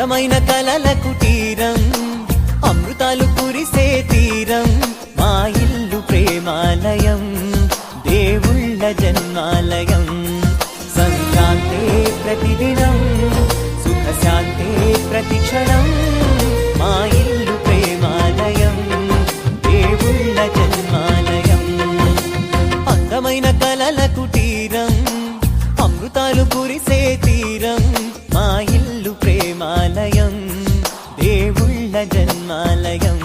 అందమైన కలల కుటీరం అమృతాలు కురిసే తీరం మా ఇల్లు ప్రేమాలయం దేవుళ్ళ జన్మాలయం సంక్రాంతే ప్రతిదినం సుఖశాంతే ప్రతిక్షణం మా ఇల్లు ప్రేమాలయం దేవుళ్ళ జన్మాలయం అందమైన కలల కుటీరం అమృతాలు కురిసే తీరం మా ఇల్లు ప్రేమాలయం దేవుళ్ళ జన్మాలయం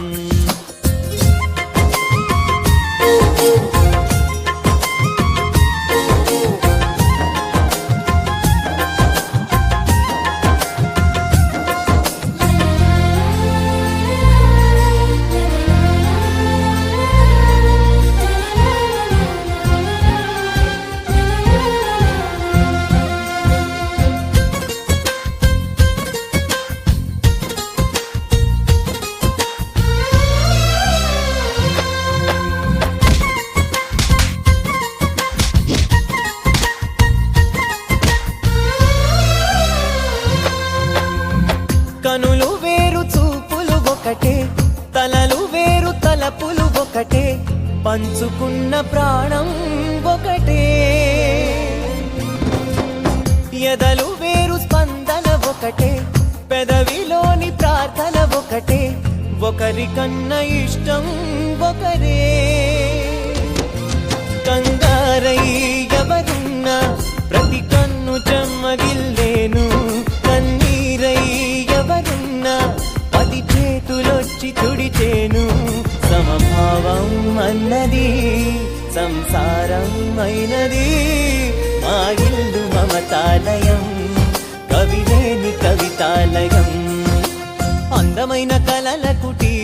కనులు వేరు చూపులు ఒకటే తలలు వేరు తలపులు ఒకటే పంచుకున్న ప్రాణం ఒకటే ఎదలు వేరు స్పందన ఒకటే పెదవిలోని ప్రార్థన ఒకటే ఒకరికన్నా ఇష్టం ఒకరే కంగారై ఎవరున్నా ప్రతి కన్ను చెమ్మగిల్లేను కన్నీరై ఎవరున్నా పది చేతులొచ్చి తుడిచేను సమభావం అన్నది సంసారం అయినది మా ఇల్లు మమతాలయం కవిలేని కవితాలయం అందమైన కలల కుటీరం